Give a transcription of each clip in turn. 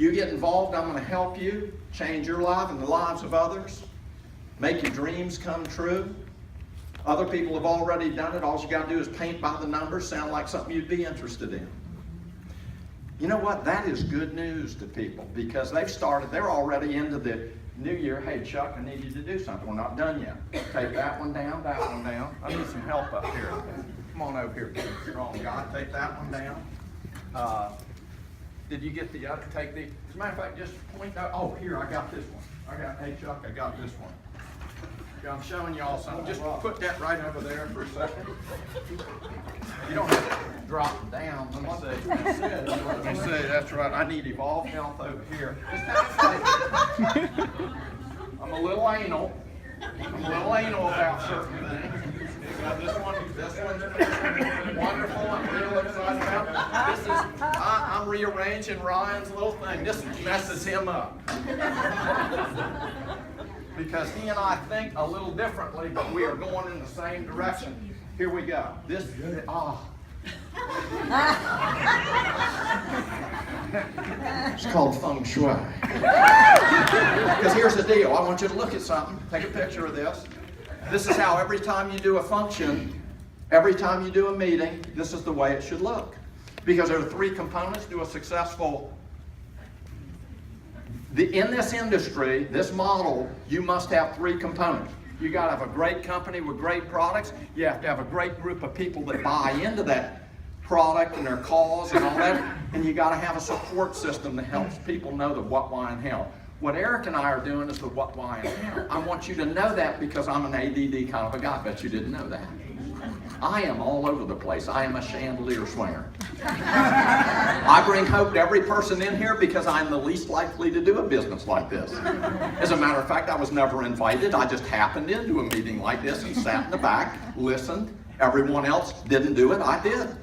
You get involved, I'm going to help you change your life and the lives of others. Make your dreams come true. Other people have already done it. All you got to do is paint by the numbers, sound like something you'd be interested in. You know what? That is good news to people because they're already into the new year. Hey, Chuck, I need you to do something. We're not done yet. Take that one down, that one down. I need some help up here. Come on over here, big strong guy. Take that one down. Did you get the other? Take the, as a matter of fact, just point out. Oh, here, I got this one. Hey, Chuck, I got this one. Yeah, I'm showing y'all something. Just put that right over there for a second. You don't have to drop it down. Let me see. That's right. I need Evolve Health over here. I'm a little anal. About certain things. This one's wonderful. I'm real excited about it. I'm rearranging Ryan's little thing. This messes him up. Because he and I think a little differently, but we are going in the same direction. Here we go. It's called feng shui. Because here's the deal. I want you to look at something. Take a picture of this. This is how every time you do a function, every time you do a meeting, this is the way it should look. Because there are three components to a successful. In this industry, this model, you must have three components. You got to have a great company with great products. You have to have a great group of people that buy into that product and their cause and all that. And you got to have a support system that helps people know the what, why, and how. What Eric and I are doing is the what, why, and how. I want you to know that because I'm an ADD kind of a guy. I bet you didn't know that. I am all over the place. I am a chandelier swinger. I bring hope to every person in here because I'm the least likely to do a business like this. As a matter of fact, I was never invited. I just happened into a meeting like this and sat in the back, listened. Everyone else didn't do it. I did.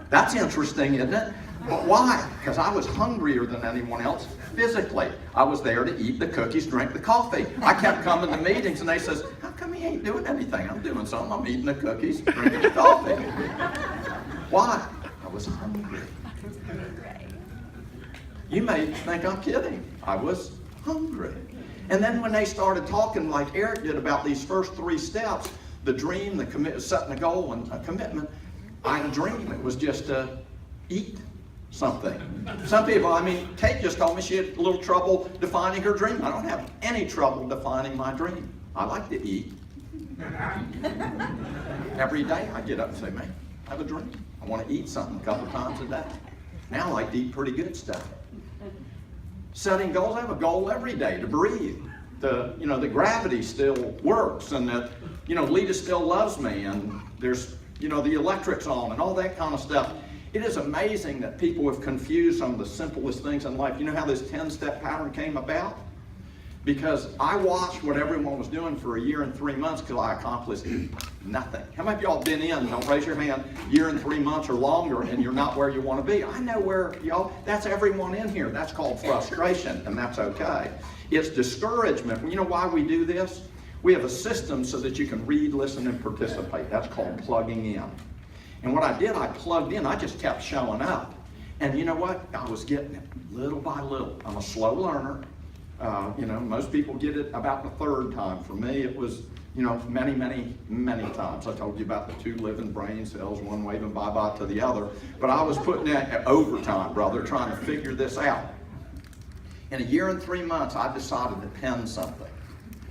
That's interesting, isn't it? But why? Because I was hungrier than anyone else physically. I was there to eat the cookies, drink the coffee. I kept coming to meetings and they says, how come he ain't doing anything? I'm doing something. I'm eating the cookies, drinking the coffee. Why? I was hungry. You may think I'm kidding. I was hungry. And then when they started talking like Eric did about these first three steps, the dream, the setting a goal, and a commitment, I had a dream. It was just to eat something. Some people, Kate just told me she had a little trouble defining her dream. I don't have any trouble defining my dream. I like to eat. Every day I get up and say, man, I have a dream. I want to eat something a couple times a day. Now I like to eat pretty good stuff. Setting goals, I have a goal every day to breathe. The gravity still works and that, Lita still loves me and there's, the electric's on and all that kind of stuff. It is amazing that people have confused some of the simplest things in life. You know how this 10-step pattern came about? Because I watched what everyone was doing for a year and 3 months till I accomplished nothing. How many of y'all been in, don't raise your hand, year and 3 months or longer and you're not where you want to be? I know where, y'all, that's everyone in here. That's called frustration and that's okay. It's discouragement. You know why we do this? We have a system so that you can read, listen, and participate. That's called plugging in. And what I did, I plugged in. I just kept showing up. And you know what? I was getting it little by little. I'm a slow learner. Most people get it about the third time. For me, it was, many, many, many times. I told you about the 2 living brain cells, one waving bye-bye to the other. But I was putting that overtime, brother, trying to figure this out. In a year and 3 months, I decided to pen something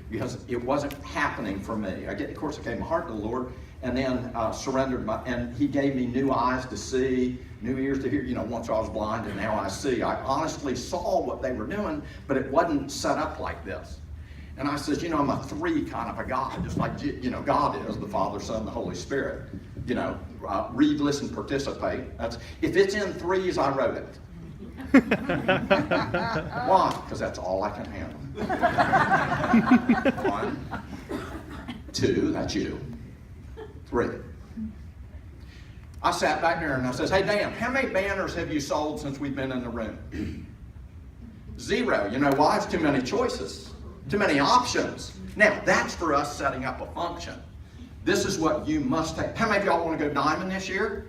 because it wasn't happening for me. Of course, I gave my heart to the Lord and then surrendered and He gave me new eyes to see, new ears to hear. Once I was blind and now I see. I honestly saw what they were doing, but it wasn't set up like this. And I says, I'm a 3 kind of a God, just like, God is, the Father, Son, the Holy Spirit. Read, listen, participate. If it's in 3s, I wrote it. Why? Because that's all I can handle. 1, 2, that's you. 3. I sat back there and I says, hey Dan, how many banners have you sold since we've been in the room? 0. You know why? It's too many choices. Too many options. Now, that's for us setting up a function. This is what you must take. How many of y'all want to go diamond this year?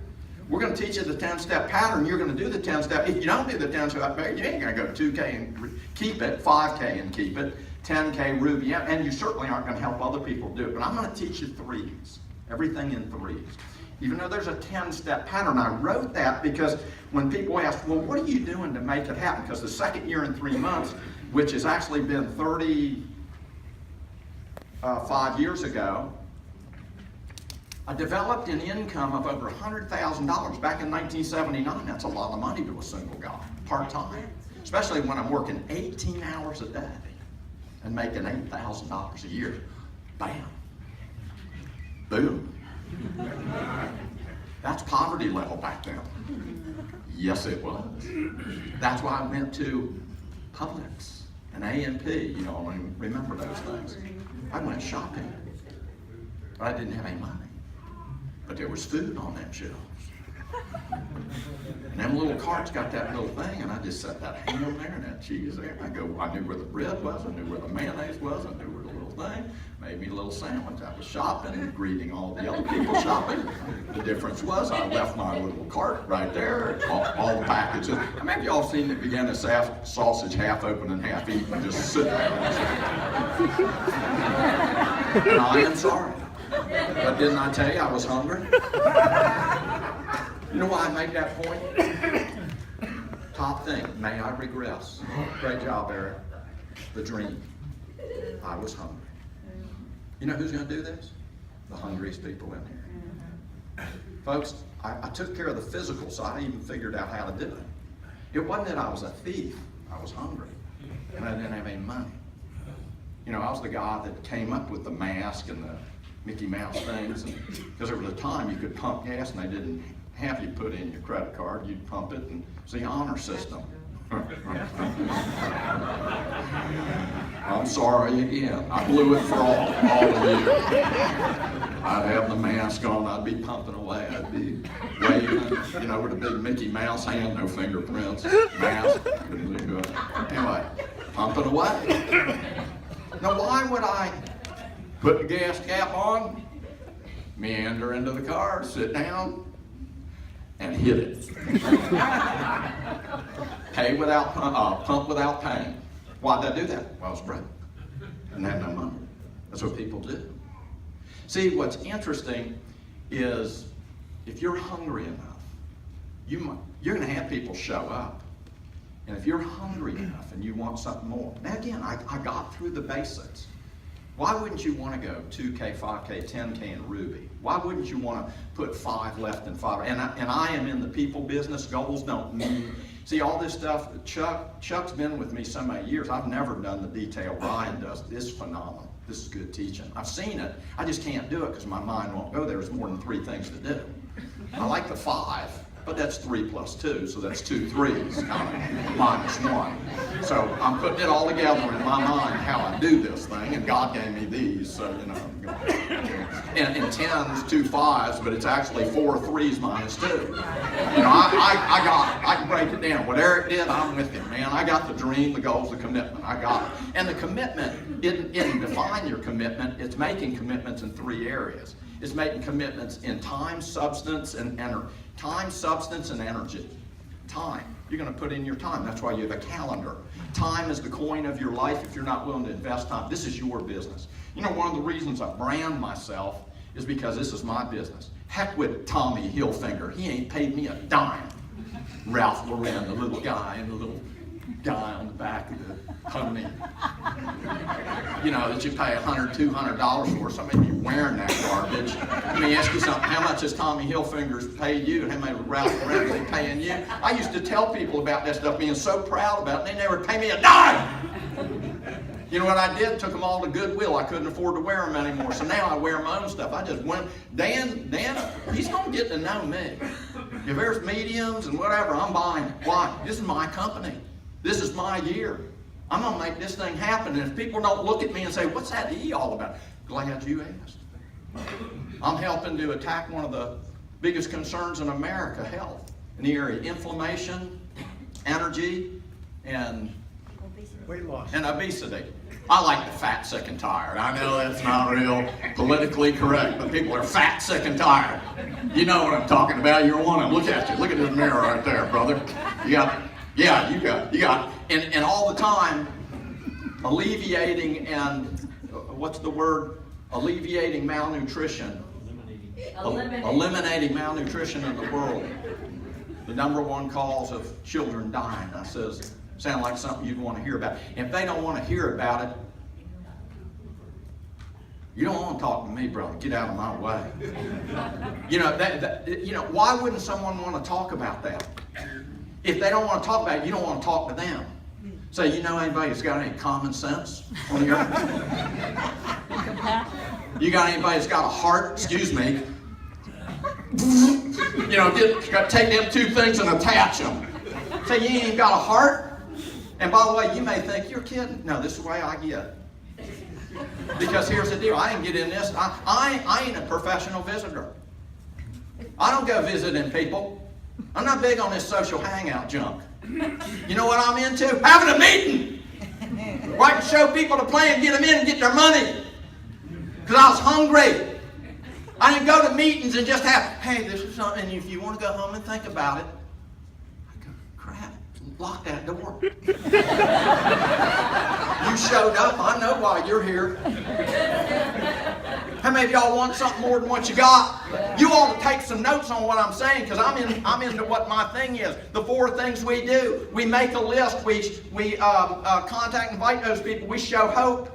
We're going to teach you the 10-step pattern. You're going to do the 10-step. If you don't do the 10-step pattern, you ain't going to go 2K and keep it, 5K and keep it, 10K Ruby, and you certainly aren't going to help other people do it. But I'm going to teach you threes, everything in threes. Even though there's a 10-step pattern, I wrote that because when people ask, well, what are you doing to make it happen? Because the second year in 3 months, which has actually been 35 years ago, I developed an income of over $100,000 back in 1979. That's a lot of money to a single guy, part-time, especially when I'm working 18 hours a day and making $8,000 a year. Bam. Boom. That's poverty level back then. Yes, it was. That's why I went to Publix and A&P. You know, I remember those things. I went shopping, but I didn't have any money. But there was food on them shelves. And them little carts got that little thing, and I just set that ham there and that cheese there. I knew where the bread was, I knew where the mayonnaise was, I knew where the little thing. Made me a little sandwich. I was shopping, greeting all the other people shopping. The difference was I left my little cart right there, all the packages. How many of y'all seen the Vienna sausage half open and half eaten, just sitting there? And I am sorry. But didn't I tell you I was hungry? You know why I made that point? Top thing, may I regress. Great job, Eric. The dream. I was hungry. You know who's going to do this? The hungriest people in here. Folks, I took care of the physical side. I even figured out how to do it. It wasn't that I was a thief. I was hungry. And I didn't have any money. You know, I was the guy that came up with the mask and the Mickey Mouse things, because there was a time you could pump gas and they didn't have you put in your credit card. You'd pump it, and it's the honor system. I'm sorry again. I blew it for all of you. I'd have the mask on. I'd be pumping away. I'd be waving, you know, with a big Mickey Mouse hand, no fingerprints, mask. Couldn't do good. Anyway, pumping away. Now, why would I put the gas cap on, meander into the car, sit down, and hit it? Pay without pump without paying. Why did I do that? Well, I was broke. Didn't have no money. That's what people do. See, what's interesting is if you're hungry enough, you're going to have people show up. And if you're hungry enough and you want something more, now again, I got through the basics. Why wouldn't you want to go 2K, 5K, 10K in Ruby? Why wouldn't you want to put 5 left and 5? And I am in the people business. Goals don't mean. See, all this stuff, Chuck's been with me so many years. I've never done the detail Ryan does. This is phenomenal. This is good teaching. I've seen it. I just can't do it because my mind won't go there. There's more than 3 things to do. I like the 5. But that's 3 plus 2, so that's 2 3s, kind of minus 1. So I'm putting it all together in my mind how I do this thing, and God gave me these, so you know. And 10's 2 5s, but it's actually 4 3s minus 2. You know, I got it. I can break it down. What Eric did, I'm with him, man. I got the dream, the goals, the commitment. I got it. And the commitment didn't define your commitment. It's making commitments in 3 areas. It's making commitments in time, substance, and energy. Time, substance, and energy. Time. You're going to put in your time. That's why you have a calendar. Time is the coin of your life if you're not willing to invest time. This is your business. You know, one of the reasons I brand myself is because this is my business. Heck with Tommy Hilfiger. He ain't paid me a dime. Ralph Lauren, the little guy, and the little guy on the back of the pony. You know, that you pay $100, $200 for. Some of you wearing that garbage. Let me ask you something. How much has Tommy Hilfiger's paid you? And how many Ralph Lauren's they paying you? I used to tell people about that stuff, being so proud about it, and they never pay me a dime. You know what I did? Took them all to Goodwill. I couldn't afford to wear them anymore. So now I wear my own stuff. I just went, Dan, he's going to get to know me. If there's mediums and whatever, I'm buying it. Why? This is my company. This is my year. I'm going to make this thing happen. And if people don't look at me and say, what's that E all about? Glad you asked. I'm helping to attack one of the biggest concerns in America, health. In the area of inflammation, energy, and Weight loss. And obesity. I like the fat, sick, and tired. I know that's not real politically correct, but people are fat, sick, and tired. You know what I'm talking about. You're one of them. Look at you. Look at this mirror right there, brother. You got, yeah, you got. And all the time, alleviating and, what's the word? Alleviating malnutrition. Eliminating malnutrition in the world. The #1 cause of children dying. I says, sound like something you'd want to hear about. If they don't want to hear about it, you don't want to talk to me, brother. Get out of my way. You know, why wouldn't someone want to talk about that? If they don't want to talk about it, you don't want to talk to them. Say, you know anybody who's got any common sense on the earth? You got anybody that's got a heart? Excuse me. You know, take them two things and attach them. Say, you ain't got a heart? And by the way, you may think, you're kidding. No, this is the way I get. Because here's the deal. I didn't get in this. I ain't a professional visitor. I don't go visiting people. I'm not big on this social hangout junk. You know what I'm into? Having a meeting where I can show people the plan, get them in and get their money. Because I was hungry. I didn't go to meetings and just have, hey, this is something, and if you want to go home and think about it, I go, crap, lock that door. You showed up, I know why you're here. How many of y'all want something more than what you got? You ought to take some notes on what I'm saying, because I'm into what my thing is. The 4 things we do. We make a list, we contact and invite those people, we show hope.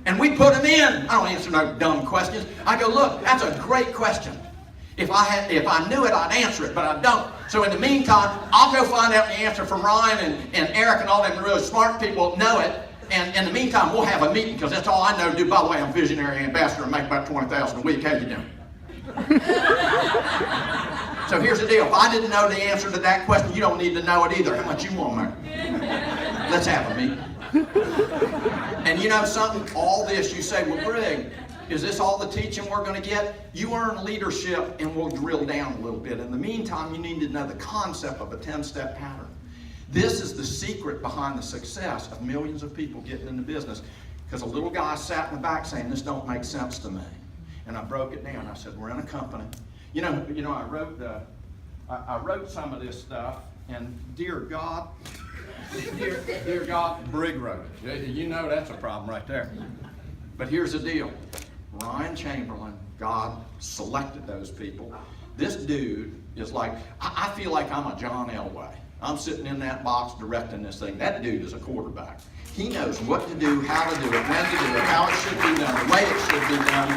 And we put them in. I don't answer no dumb questions. I go, look, that's a great question. If I knew it, I'd answer it, but I don't. So in the meantime, I'll go find out the answer from Ryan and Eric and all them really smart people know it. And in the meantime, we'll have a meeting, because that's all I know to do. By the way, I'm visionary ambassador and make about $20,000 a week. How you doing? So here's the deal. If I didn't know the answer to that question, you don't need to know it either. How much you want, man? Let's have a meeting. And you know something? All this, you say, well, Brig, is this all the teaching we're going to get? You earn leadership, and we'll drill down a little bit. In the meantime, you need to know the concept of a 10-step pattern. This is the secret behind the success of millions of people getting into business. Because a little guy sat in the back saying, this don't make sense to me. And I broke it down. I said, we're in a company. You know, I wrote some of this stuff, and dear God, dear God, Brig wrote it. You know that's a problem right there. But here's the deal. Ryan Chamberlain, God selected those people. This dude is like, I feel like I'm a John Elway. I'm sitting in that box directing this thing. That dude is a quarterback. He knows what to do, how to do it, when to do it, how it should be done, the way it should be done.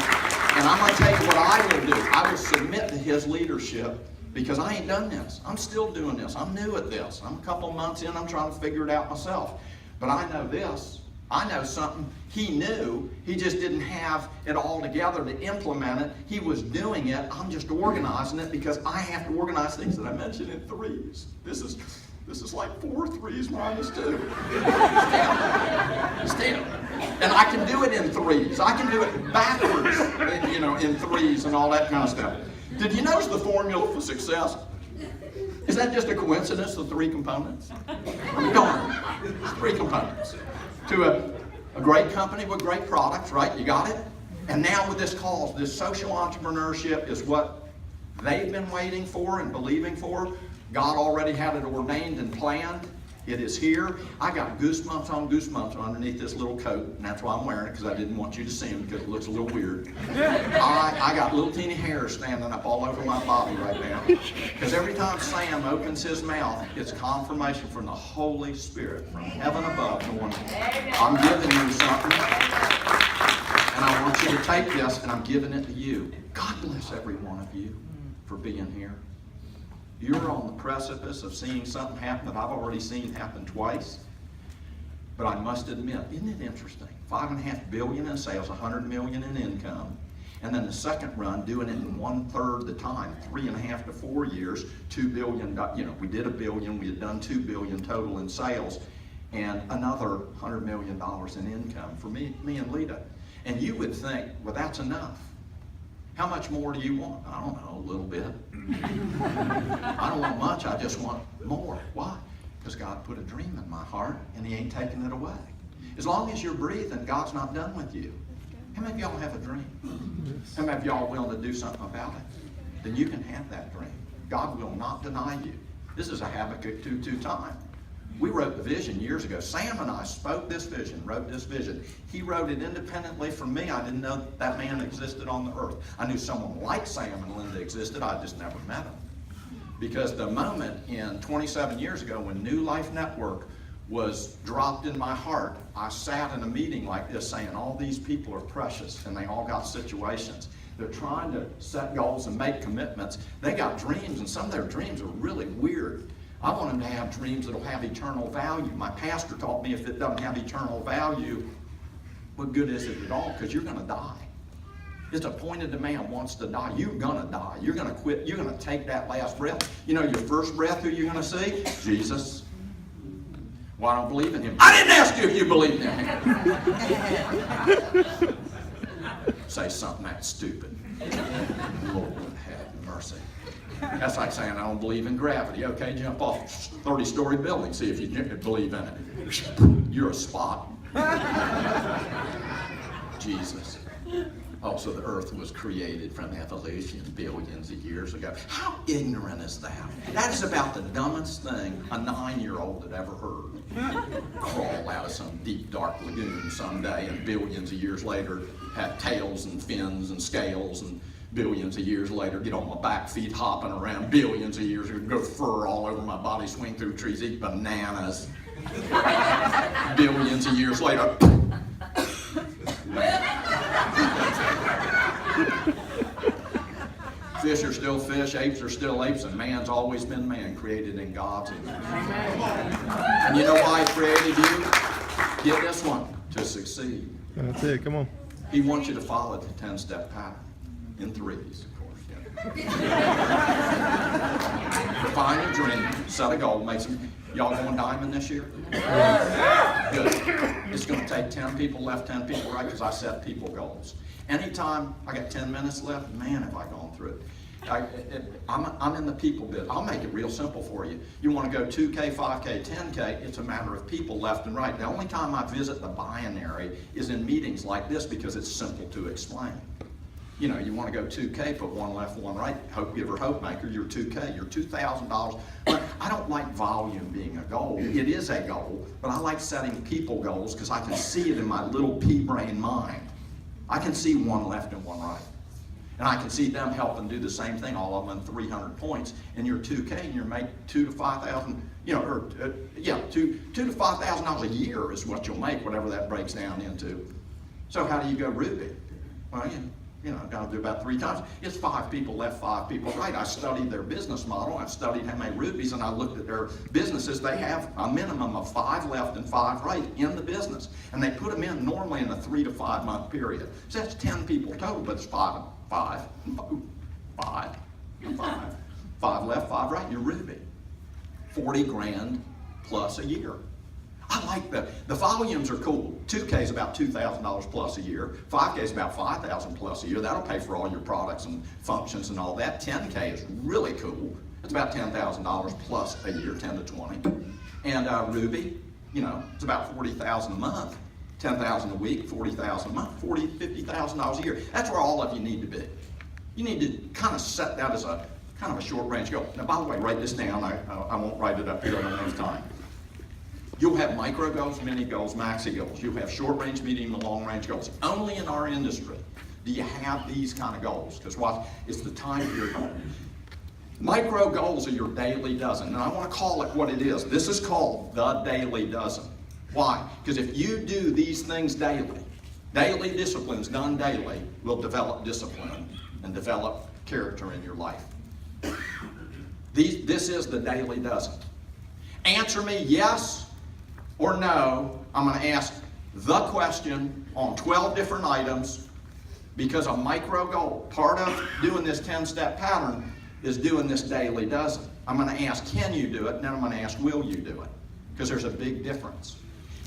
And I'm going to tell you what I will do. I will submit to his leadership, because I ain't done this. I'm still doing this. I'm new at this. I'm a couple months in. I'm trying to figure it out myself. But I know this. I know something he knew. He just didn't have it all together to implement it. He was doing it. I'm just organizing it, because I have to organize things that I mentioned in 3s. This is like 4 3s minus 2. It's 10. And I can do it in 3s. I can do it backwards, in 3s and all that kind of stuff. Did you notice the formula for success? Is that just a coincidence, the 3 components? Darn, it's 3 components. To a great company with great products, right? You got it? And now with this cause, this social entrepreneurship is what they've been waiting for and believing for. God already had it ordained and planned. It is here. I got goosebumps on goosebumps underneath this little coat, and that's why I'm wearing it, because I didn't want you to see them, because it looks a little weird. I got little teeny hairs standing up all over my body right now, because every time Sam opens his mouth, it's confirmation from the Holy Spirit, from heaven above, going, I'm giving you something, and I want you to take this, and I'm giving it to you. God bless every one of you for being here. You're on the precipice of seeing something happen that I've already seen happen twice. But I must admit, isn't it interesting? $5.5 billion in sales, $100 million in income. And then the second run, doing it in 1/3 the time, 3.5 to 4 years, $2 billion. We did $1 billion, we had done $2 billion total in sales, and another $100 million in income for me and Lita. And you would think, well, that's enough. How much more do you want? I don't know, a little bit. I don't want much, I just want more. Why? Because God put a dream in my heart, and he ain't taking it away. As long as you're breathing, God's not done with you. How many of y'all have a dream? How many of y'all are willing to do something about it? Then you can have that dream. God will not deny you. This is a Habakkuk 2:2 time. We wrote the vision years ago. Sam and I spoke this vision, wrote this vision. He wrote it independently from me. I didn't know that man existed on the earth. I knew someone like Sam and Linda existed. I just never met him. Because the moment in 27 years ago when New Life Network was dropped in my heart, I sat in a meeting like this saying all these people are precious and they all got situations. They're trying to set goals and make commitments. They got dreams, and some of their dreams are really weird. I want them to have dreams that will have eternal value. My pastor taught me if it doesn't have eternal value, what good is it at all? Because you're going to die. It's appointed a man wants to die. You're going to die. You're going to quit. You're going to take that last breath. You know, your first breath, who you're going to see? Jesus. Well, I don't believe in him. I didn't ask you if you believed in him. Say something that stupid. Lord have mercy. That's like saying I don't believe in gravity. Okay, jump off a 30-story building, see if you believe in it. You're a spot. Jesus. Oh, so the earth was created from evolution billions of years ago. How ignorant is that? That is about the dumbest thing a 9-year-old had ever heard. Crawl out of some deep, dark lagoon someday, and billions of years later have tails and fins and scales, and billions of years later get on my back feet hopping around. Billions of years ago, go fur all over my body, swing through trees, eat bananas. Billions of years later. Fish are still fish, apes are still apes, and man's always been man, created in God's image. And you know why he created you? Get this one, to succeed. That's it, come on. He wants you to follow the 10-step pattern, in threes, of course. Yeah. Define a dream, set a goal, make some. Y'all going diamond this year? Good. It's going to take 10 people left, 10 people right, because I set people goals. Anytime I got 10 minutes left, man, have I gone through it. I'm in the people bit. I'll make it real simple for you. You want to go 2K, 5K, 10K, it's a matter of people left and right. The only time I visit the binary is in meetings like this because it's simple to explain. You know, you want to go 2K, put one left, one right, hope giver, hope maker, you're 2K, you're $2,000. But I don't like volume being a goal. It is a goal, but I like setting people goals because I can see it in my little pea-brain mind. I can see one left and one right. And I can see them helping do the same thing, all of them in 300 points. And you're 2K and you're making $2,000 to $5,000, you know, or $2,000 to $5,000 a year is what you'll make, whatever that breaks down into. So how do you go Ruby? Well, you know, got to do about 3 times. It's 5 people left, 5 people right. I studied their business model. I've studied how many rubies, and I looked at their businesses. They have a minimum of 5 left and 5 right in the business. And they put them in normally in a 3 to 5 month period. So that's 10 people total, but it's 5 left, 5 right. You're ruby. 40 grand plus a year. I like the volumes are cool. 2K is about $2,000 plus a year. 5K is about $5,000 plus a year. That'll pay for all your products and functions and all that. 10K is really cool. It's about $10,000 plus a year, 10 to 20. And Ruby, you know, it's about $40,000 a month. 10,000 a week, 40,000 a month, $50,000 a year. That's where all of you need to be. You need to kind of set that as a kind of a short range goal. Now, by the way, write this down. I won't write it up here. I don't have time. You'll have micro goals, mini goals, maxi goals. You'll have short range, medium, and long range goals. Only in our industry do you have these kind of goals. Because watch, it's the time period. Micro goals are your daily dozen. And I want to call it what it is. This is called the daily dozen. Why? Because if you do these things daily, daily disciplines done daily will develop discipline and develop character in your life. This is the daily dozen. Answer me yes or no. I'm going to ask the question on 12 different items because a micro goal, part of doing this 10-step pattern is doing this daily dozen. I'm going to ask, can you do it? And then I'm going to ask, will you do it? Because there's a big difference.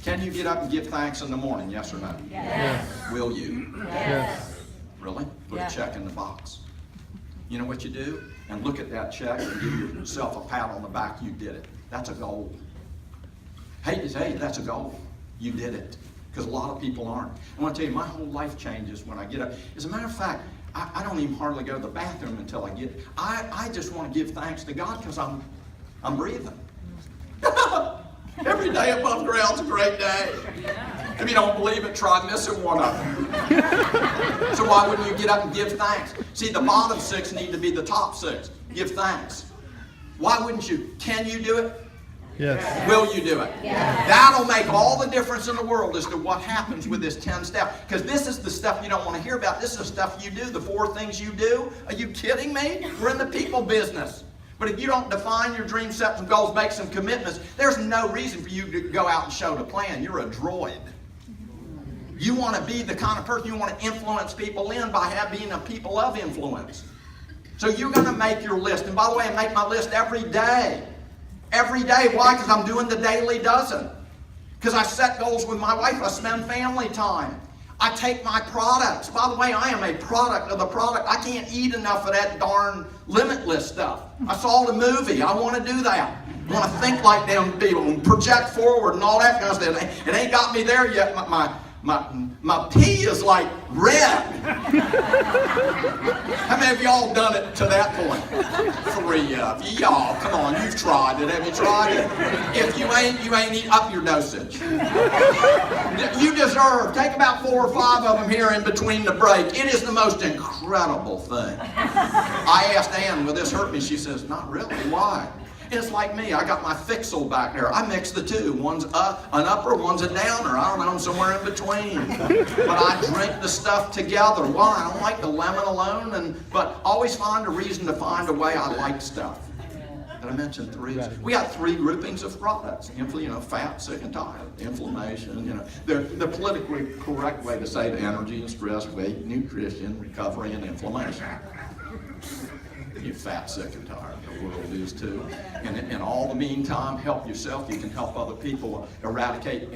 Can you get up and give thanks in the morning, yes or no? Yes. Will you? Yes. Really? Put a check in the box. You know what you do? And look at that check and give yourself a pat on the back, you did it. That's a goal. Hey, that's a goal. You did it. Because a lot of people aren't. I want to tell you, my whole life changes when I get up. As a matter of fact, I don't even hardly go to the bathroom until I just want to give thanks to God because I'm breathing. Every day above ground's a great day. If you don't believe it, try missing one of them. So why wouldn't you get up and give thanks? See, the bottom 6 need to be the top 6. Give thanks. Why wouldn't you? Can you do it? Yes. Will you do it? Yes. That'll make all the difference in the world as to what happens with this 10 step. Because this is the stuff you don't want to hear about. This is the stuff you do, the 4 things you do. Are you kidding me? We're in the people business. But if you don't define your dreams, set some goals, make some commitments, there's no reason for you to go out and show the plan. You're a droid. You want to be the kind of person you want to influence people in by being a people of influence. So you're going to make your list. And by the way, I make my list every day. Every day. Why? Because I'm doing the daily dozen. Because I set goals with my wife. I spend family time. I take my products. By the way, I am a product of the product. I can't eat enough of that darn Limitless stuff. I saw the movie. I want to do that. I want to think like them people and project forward and all that kind of stuff. It ain't got me there yet. My pee is like red. How many of y'all done it to that point? 3 of you. Y'all, come on, you've tried it. Have you tried it? If you ain't eat up your dosage. You deserve. Take about 4 or 5 of them here in between the break. It is the most incredible thing. I asked Ann, will this hurt me? She says, not really. Why? It's like me. I got my fixal back there. I mix the two. One's an upper, one's a downer. I don't know, somewhere in between. But I drink the stuff together. Why? I don't like the lemon alone, but always find a reason to find a way I like stuff. Did I mention 3? We got 3 groupings of products. Fat, sick, and tired. Inflammation, the politically correct way to say it, energy and stress, weight, nutrition, recovery, and inflammation. You're fat, sick, and tired. The world is too. And in all the meantime, help yourself. You can help other people eradicate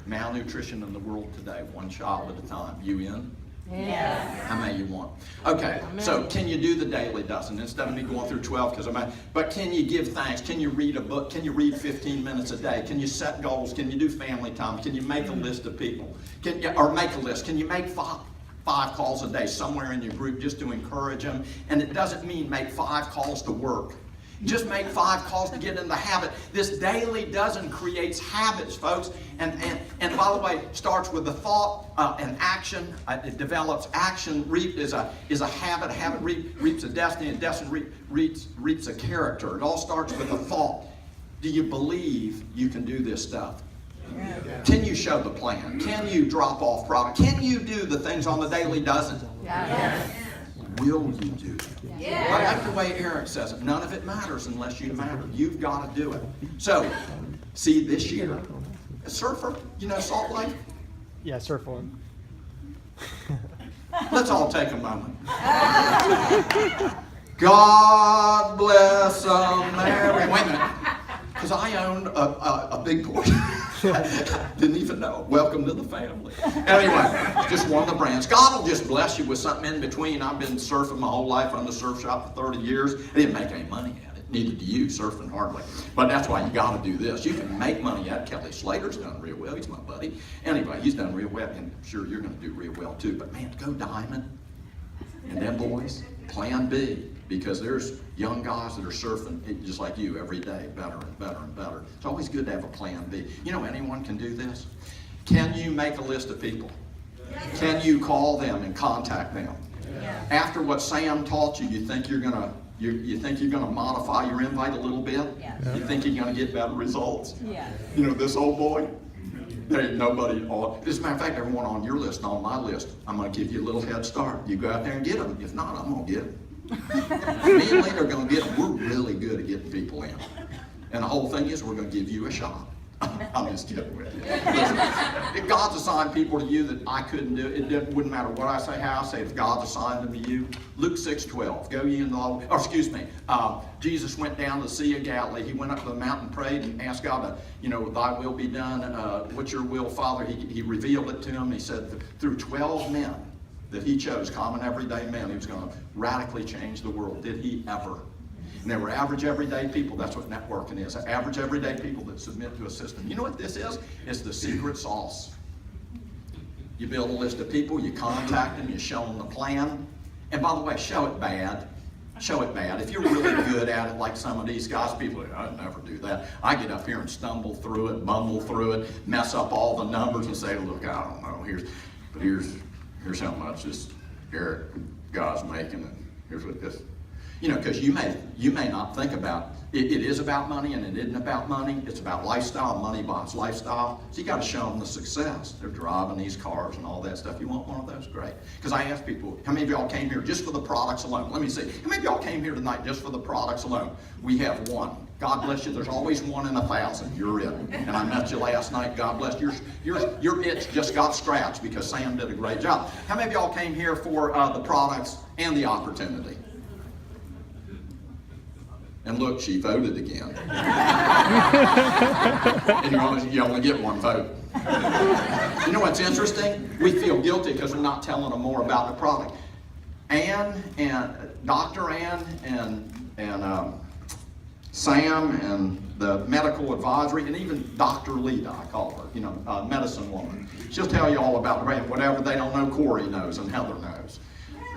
malnutrition in the world today, 1 child at a time. You in? Yes. How many you want? Okay, so can you do the daily dozen instead of me going through 12? But can you give thanks? Can you read a book? Can you read 15 minutes a day? Can you set goals? Can you do family time? Can you make a list of people? Make a list. Can you make 5 calls a day somewhere in your group just to encourage them? And it doesn't mean make 5 calls to work. Just make 5 calls to get in the habit. This daily dozen creates habits, folks. And by the way, starts with the thought and action. It develops action. Is a habit. A habit reaps a destiny. A destiny reaps a character. It all starts with a thought. Do you believe you can do this stuff? Can you show the plan? Can you drop off product? Can you do the things on the daily dozen? Yes. Will you do it? Yes. Well, that's the way Eric says it. None of it matters unless you matter. You've got to do it. So, see, this year, a surfer, Salt Lake? Yeah, surf one. Let's all take a moment. God bless America. Wait a minute. Because I owned a big portion. Didn't even know. Welcome to the family. Anyway, just one of the brands. God will just bless you with something in between. I've been surfing my whole life. I'm in the surf shop for 30 years. I didn't make any money at it. Neither do you, surfing hardly. But that's why you got to do this. You can make money at it. Kelly Slater's done real well. He's my buddy. Anyway, he's done real well. And I'm sure you're going to do real well too. But man, go diamond. And then boys, plan B. Because there's young guys that are surfing just like you every day, better and better and better. It's always good to have a plan B. Anyone can do this. Can you make a list of people? Yes. Can you call them and contact them? Yes. After what Sam taught you, you think you're gonna modify your invite a little bit? Yes. You think you're gonna get better results? Yes. This old boy. There ain't nobody on. As a matter of fact, everyone on your list, on my list, I'm gonna give you a little head start. You go out there and get them. If not, I'm gonna get them. Me and Lee are going to get them. We're really good at getting people in. And the whole thing is we're going to give you a shot. I'm just kidding with you. Listen, if God's assigned people to you that I couldn't do, it wouldn't matter what I say, how I say, if God's assigned them to you. Luke 6:12. Go ye into all, Jesus went down to the Sea of Galilee. He went up to the mountain, prayed, and asked God to, thy will be done. What's your will, Father? He revealed it to him. He said, through 12 men that he chose, common everyday men, he was going to radically change the world. Did he ever? And they were average, everyday people. That's what networking is. Average, everyday people that submit to a system. You know what this is? It's the secret sauce. You build a list of people, you contact them, you show them the plan. And by the way, show it bad. Show it bad. If you're really good at it, like some of these guys, people are, I'd never do that. I get up here and stumble through it, bumble through it, mess up all the numbers and say, look, I don't know, here's how much this Eric guy's making, and here's what this, because you may not think about, it is about money and it isn't about money. It's about lifestyle. Money buys lifestyle. So you got to show them the success. They're driving these cars and all that stuff. You want one of those? Great. Because I ask people, how many of y'all came here just for the products alone? Let me see. How many of y'all came here tonight just for the products alone? We have one. God bless you. There's always 1 in 1,000. You're it. And I met you last night. God bless you. Your itch just got scratched because Sam did a great job. How many of y'all came here for the products and the opportunity? And look, she voted again. And you only get 1 vote. You know what's interesting? We feel guilty because we're not telling them more about the product. Dr. Ann and Sam and the medical advisory, and even Dr. Lita, I call her, medicine woman. She'll tell you all about the brand. Whatever they don't know, Corey knows and Heather knows.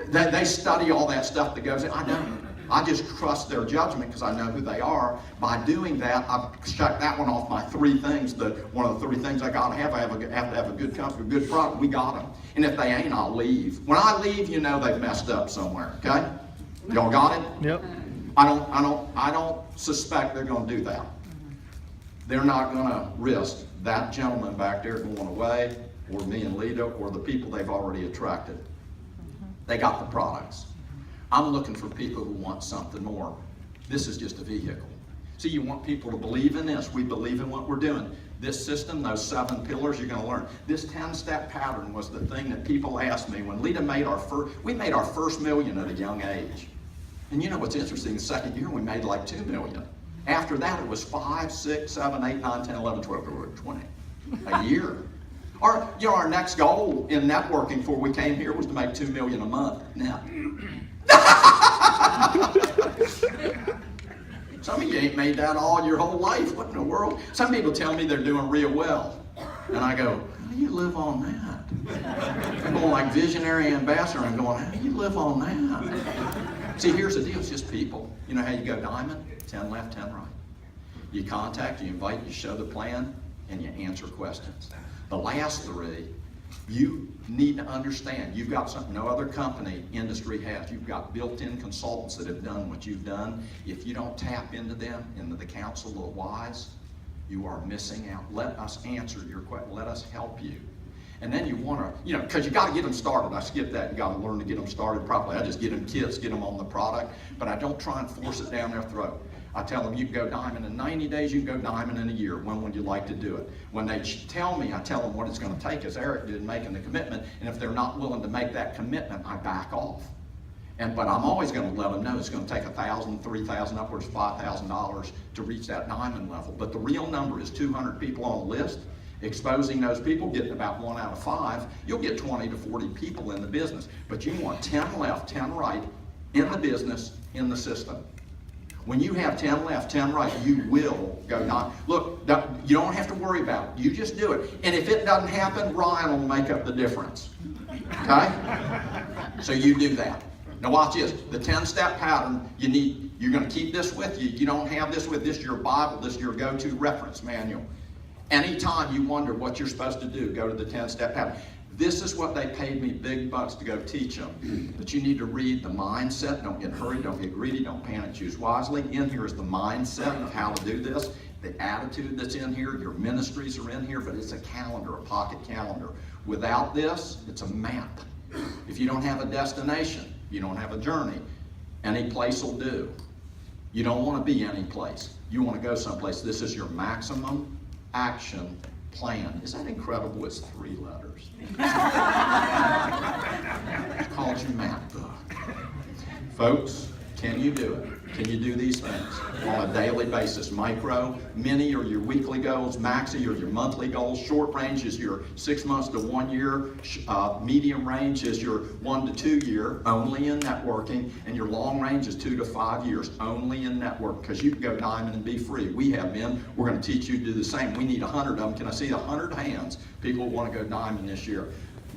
They study all that stuff that goes in. I don't. I just trust their judgment because I know who they are. By doing that, I've checked that one off my 3 things. One of the 3 things I got to have, I have to have a good company, a good product. We got them. And if they ain't, I'll leave. When I leave, they've messed up somewhere. Okay? Y'all got it? Yep. I don't suspect they're going to do that. They're not going to risk that gentleman back there going away, or me and Lita, or the people they've already attracted. They got the products. I'm looking for people who want something more. This is just a vehicle. See, you want people to believe in this. We believe in what we're doing. This system, those 7 pillars, you're going to learn. This 10-step pattern was the thing that people asked me when Lita made we made our first million at a young age. And you know what's interesting? The second year we made like 2 million. After that it was 5, 6, 7, 8, 9, 10, 11, 12, 20 a year. Our next goal in networking before we came here was to make 2 million a month. Now, some of you ain't made that all your whole life. What in the world? Some people tell me they're doing real well. And I go, how do you live on that? I'm going like visionary ambassador. I'm going, how do you live on that? See, here's the deal. It's just people. You know how you go diamond? 10 left, 10 right. You contact, you invite, you show the plan, and you answer questions. The last 3, you need to understand. You've got something no other company, industry has. You've got built-in consultants that have done what you've done. If you don't tap into them, into the counsel of the wise, you are missing out. Let us answer your question. Let us help you. And then you want to, because you got to get them started. I skip that. You got to learn to get them started properly. I just get them kits, get them on the product, but I don't try and force it down their throat. I tell them you can go diamond in 90 days, you can go diamond in a year. When would you like to do it? When they tell me, I tell them what it's going to take, as Eric did, making the commitment. And if they're not willing to make that commitment, I back off. But I'm always going to let them know it's going to take $1,000, $3,000, upwards of $5,000 to reach that diamond level. But the real number is 200 people on the list. Exposing those people, getting about 1 out of 5, you'll get 20 to 40 people in the business. But you want 10 left, 10 right in the business, in the system. When you have 10 left, 10 right, you will go down. Look, you don't have to worry about it. You just do it. And if it doesn't happen, Ryan will make up the difference. Okay? So you do that. Now watch this. The 10-step pattern, you're going to keep this with you. You don't have this with this, your Bible, this is your go-to reference manual. Anytime you wonder what you're supposed to do, go to the 10-step pattern. This is what they paid me big bucks to go teach them. But you need to read the mindset. Don't get hurried. Don't get greedy. Don't panic. Choose wisely. In here is the mindset of how to do this. The attitude that's in here. Your ministries are in here. But it's a calendar, a pocket calendar. Without this, it's a map. If you don't have a destination, you don't have a journey, any place will do. You don't want to be any place. You want to go someplace. This is your maximum action plan. Is that incredible? It's 3 letters. It's called your map book. Folks, can you do it? Can you do these things on a daily basis? Micro, mini are your weekly goals, maxi are your monthly goals, short range is your 6 months to 1 year, medium range is your 1 to 2 year, only in networking, and your long range is 2 to 5 years, only in network, because you can go diamond and be free. We have men, we're going to teach you to do the same. We need 100 of them. Can I see 100 hands? People want to go diamond this year.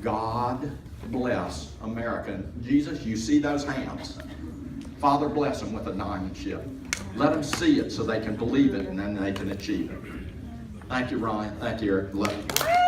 God bless America. Jesus, you see those hands? Father, bless them with a diamond ship. Let them see it so they can believe it and then they can achieve it. Thank you, Ryan. Thank you, Eric. Love you.